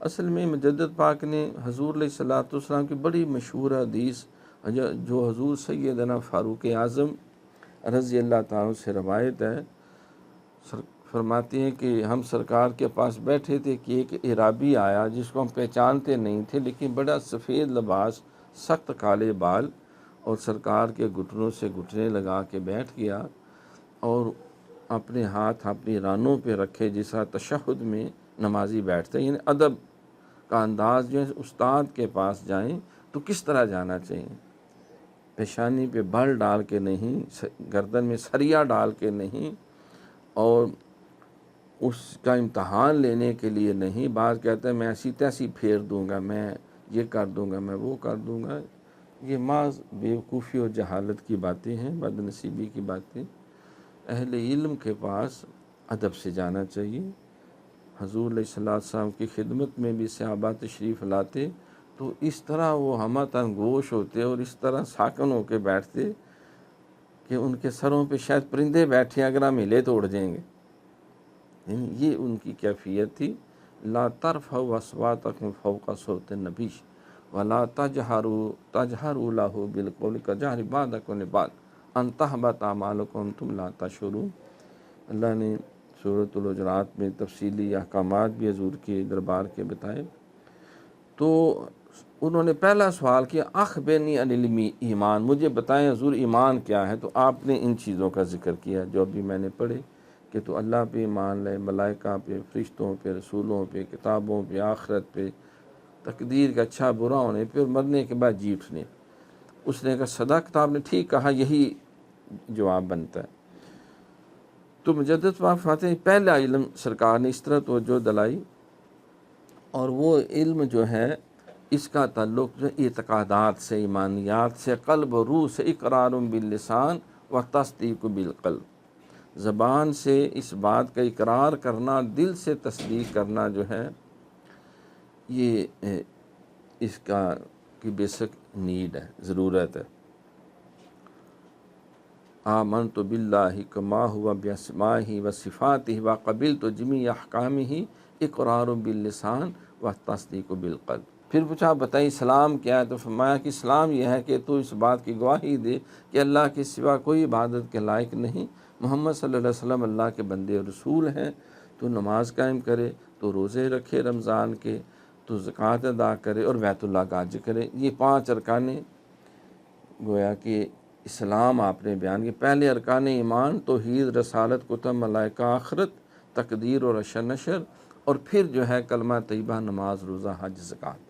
اصل میں مجدد پاک نے حضور علیہ الصلوۃ والسلام کی بڑی مشہور حدیث جو حضور سیدنا فاروق اعظم رضی اللہ تعالیٰ سے روایت ہے، فرماتے ہیں کہ ہم سرکار کے پاس بیٹھے تھے کہ ایک اعرابی آیا جس کو ہم پہچانتے نہیں تھے، لیکن بڑا سفید لباس، سخت کالے بال، اور سرکار کے گھٹنوں سے گھٹنے لگا کے بیٹھ گیا اور اپنے ہاتھ اپنی رانوں پہ رکھے، جیسا تشہد میں نمازی بیٹھتے ہیں، یعنی ادب کا انداز جو ہے، استاد کے پاس جائیں تو کس طرح جانا چاہیے، پیشانی پہ بل ڈال کے نہیں، گردن میں سریا ڈال کے نہیں، اور اس کا امتحان لینے کے لیے نہیں۔ بعض کہتے ہیں میں ایسی تیسی پھیر دوں گا، میں یہ کر دوں گا، میں وہ کر دوں گا، یہ محض بیوقوفی اور جہالت کی باتیں ہیں، بد نصیبی کی باتیں۔ اہل علم کے پاس ادب سے جانا چاہیے۔ حضور علیہ السلام کی خدمت میں بھی صحابہ تشریف لاتے تو اس طرح وہ ہمہ تن گوش ہوتے اور اس طرح ساکن ہو کے بیٹھتے کہ ان کے سروں پہ شاید پرندے بیٹھے، اگر ہم ہلے تو اڑ جائیں گے۔ یہ ان کی کیفیت تھی۔ لا ترفعوا اصواتکم فوق صوت النبی ولا تجہروا لہ بالقول کجہر بعضکم لبعض ان تحبط اعمالکم تم لا تشعرون۔ اللہ نے سورۃ الحجرات میں تفصیلی احکامات بھی حضور کے دربار کے بتائے۔ تو انہوں نے پہلا سوال کیا اخبرنی عن ایمان، مجھے بتائیں حضور ایمان کیا ہے، تو آپ نے ان چیزوں کا ذکر کیا جو ابھی میں نے پڑھے کہ تو اللہ پہ ایمان لے، ملائکہ پہ، فرشتوں پہ، رسولوں پہ، کتابوں پہ، آخرت پہ، تقدیر کا اچھا برا ہونے پہ، اور مرنے کے بعد جی اٹھنے۔ اس نے کہا صدقت، آپ نے ٹھیک کہا، یہی جواب بنتا ہے۔ تو مجدد پاک فاتح پہلا علم سرکار نے اس طرح توجہ دلائی، اور وہ علم جو ہے اس کا تعلق جو اعتقادات سے، ایمانیات سے، قلب و روح سے، اقرار باللسان و تصدیق بالقلب، زبان سے اس بات کا اقرار کرنا، دل سے تصدیق کرنا جو ہے، یہ اس کا کی بیسک نیڈ ہے، ضرورت ہے۔ آمنت باللہ کما ہوا باسمائہ و صفاتہ و قبلت جمیع احکامہ اقرار باللسان و تصدیق بالقلب۔ پھر پوچھا بتائیں اسلام کیا ہے، تو فرمایا کہ اسلام یہ ہے کہ تو اس بات کی گواہی دے کہ اللہ کے سوا کوئی عبادت کے لائق نہیں، محمد صلی اللہ علیہ وسلم اللہ کے بندے اور رسول ہیں، تو نماز قائم کرے، تو روزے رکھے رمضان کے، تو زکوٰۃ ادا کرے، اور بیت اللہ کا حج کرے۔ یہ 5 ارکان گویا کہ اسلام آپ نے بیان کی۔ پہلے ارکان ایمان توحید، رسالت، کتب، ملائکہ، آخرت، تقدیر اور حشر نشر، اور پھر جو ہے کلمہ طیبہ، نماز، روزہ، حج، زکوٰۃ۔